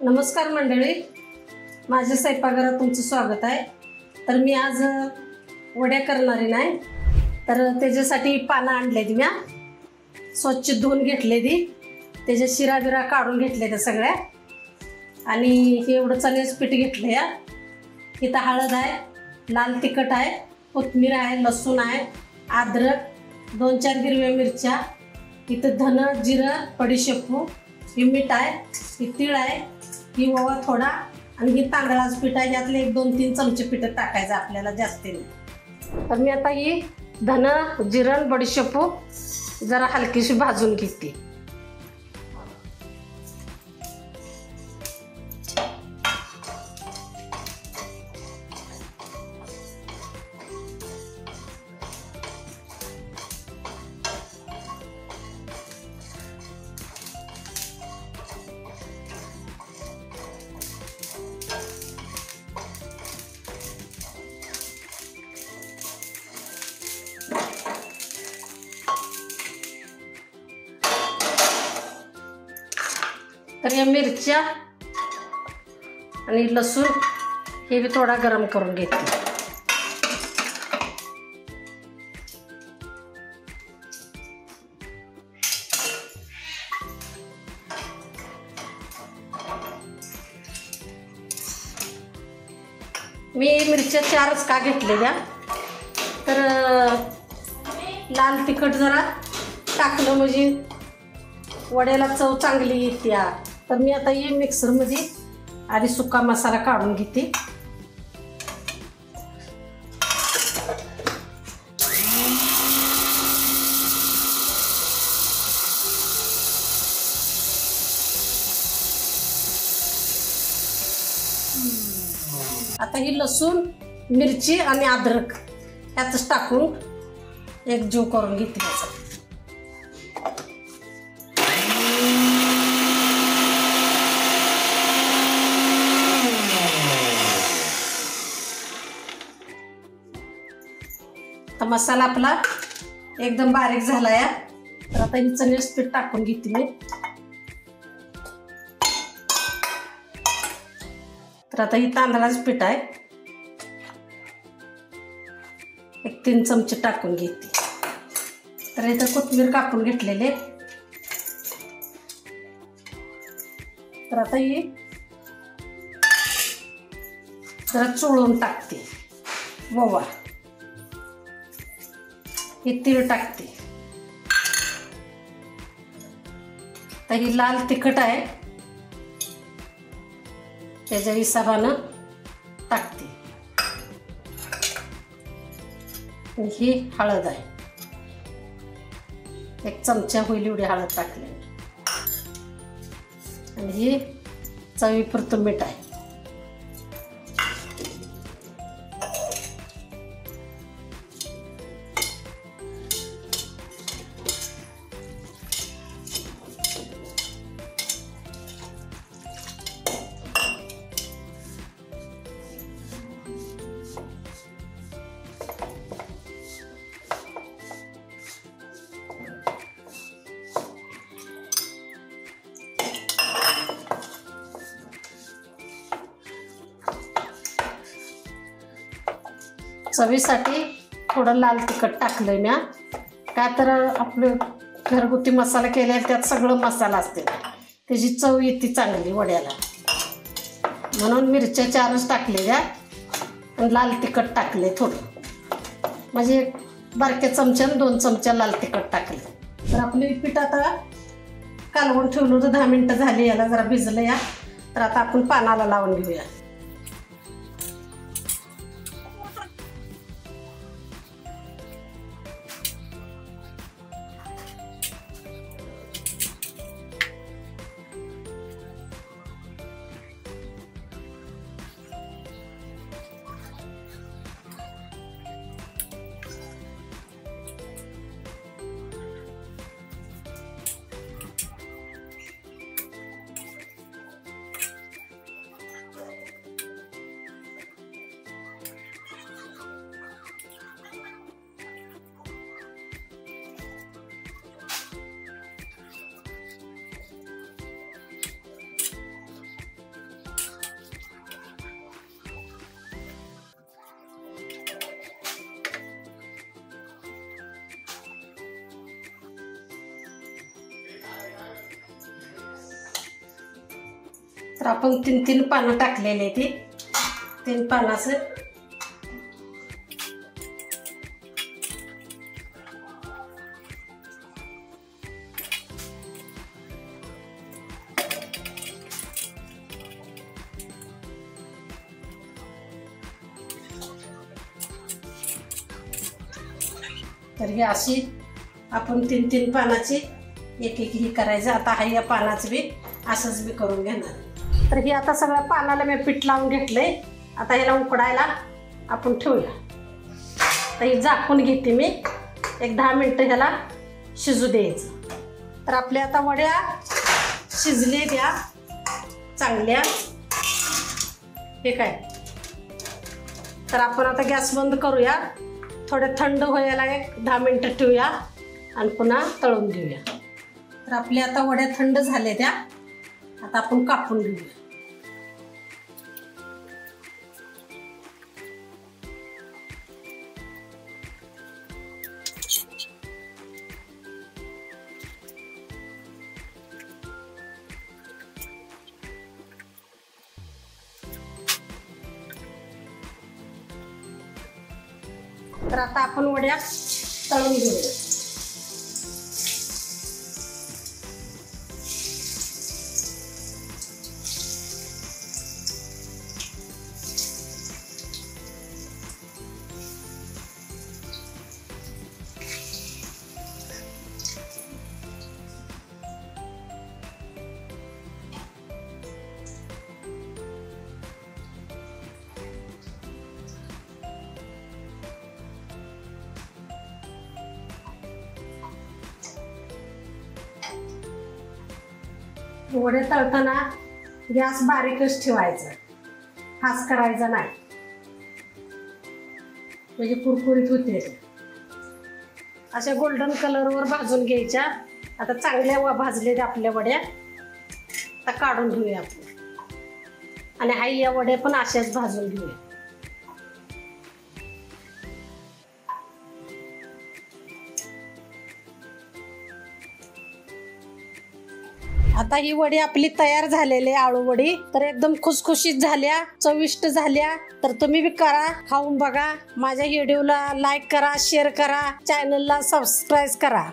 नमस्कार मंडळी, माझ्या स्वयंपाकघरात तुमचं स्वागत आहे। तर मी आज वड्या करणारी नाही, तर त्याच्यासाठी पानं आणलेली मी स्वच्छ धुवून घेतलेली, त्याच्या शिरा बिरा काढून घेतले त्या सगळ्या, आणि हे एवढं चण्याचं पीठ घेतलं या। इथं हळद आहे, लाल तिखट आहे, कोथिंबीर आहे, लसूण आहे, अद्रक, 2-4 हिरव्या मिरच्या, इथं धन, जिरं, बडीशेपू, ही मीठ आहे, ही तीळ आहे, ही ओवा थोडा, आणि ही तांदळाचं पीठ आहे। यातले 1-2-3 चमचे पीठ टाकायचं आपल्याला जास्त नाही। तर मी आता ही धन, जिरं, बडीशेपू जरा हलकीशी भाजून घेते। तर या मिरच्या आणि लसूण हे भी थोडा गरम करून घेते। मी मिरच्या 4च का घेतलेल्या, तर लाल तिखट जरा टाकलं म्हणजे वड्याला चव चांगली येते। तर मी आता हे मिक्सरमध्ये आधी सुका मसाला काढून घेते। आता ही लसूण, मिरची आणि अद्रक यातच टाकून एक जीव करून घेते। आता मसाला आपला एकदम बारीक झाला या। तर आता ही चण्याचं पीठ टाकून घेते मी। तर आता ही तांदळाचं पीठ आहे, 1-3 चमचे टाकून घेते। तर इथं कोथिंबीर कापून घेतलेले। तर आता ही जरा चोळून टाकते। ओवा, हे तीळ टाकते। तर ही लाल तिखट आहे, त्याच्या हिशोबानं टाकते। आणि ही हळद आहे, 1 चमचा होईल एवढी हळद टाकली। आणि ही चवीपुरतं मीठ आहे। चवीसाठी थोडं लाल तिखट टाकलंय मी, का तर आपलं घरगुती मसाला केला त्यात सगळं मसाला असते, त्याची चव येते चांगली वड्याला, म्हणून मिरच्या 4च टाकलेल्या आणि लाल तिखट टाकले थोडं, म्हणजे बारक्या चमच्यानं 2 चमचा लाल तिखट टाकले। तर आपले पीठ आता कालवून ठेवलं होतं, 10 मिनिटं झाली, याला जरा भिजलं या। तर आता आपण पानाला लावून घेऊया। तर आपण 3 पानं टाकलेले ती 3 पानाचं तर हे अशी आपण 3 पानाची एक ही करायचं। आता हा या पानाचं बी असंच बी करून घेणार। तर हे आता सगळ्या पानाला मी पीठ लावून घेतलंय। आता ह्याला उकडायला आपण ठेवूया। तर हे झाकून घेते मी, एक 10 मिनिटं ह्याला शिजू द्यायचं। तर आपल्या आता वड्या शिजले द्या चांगल्या। हे काय, तर आपण आता गॅस बंद करूया, थोडं थंड व्हायला एक 10 मिनिटं ठेवूया आणि पुन्हा तळून घेऊया। तर आपल्या आता वड्या थंड झाल्या त्या, आता आपण कापून घेऊया। तर आता आपण वड्या तळून घेऊया। वडे तळताना गॅस बारीकच ठेवायचा, फास्ट करायचा नाही, म्हणजे कुरकुरीत होते। अशा गोल्डन कलरवर भाजून घ्यायच्या। आता चांगल्या भाजलेल्या आपल्या वड्या आता काढून घेऊया आपण, आणि हाई या वड्या पण अशाच भाजून घेऊया। आता ही वडी आपली तयार झालेली आळू वडी, तर एकदम खुसखुशीत झाल्या, चविष्ट झाल्या। तर तुम्ही बी करा, खाऊन बघा। माझ्या व्हिडिओला लाईक करा, शेअर करा, चॅनलला सबस्क्राईब करा।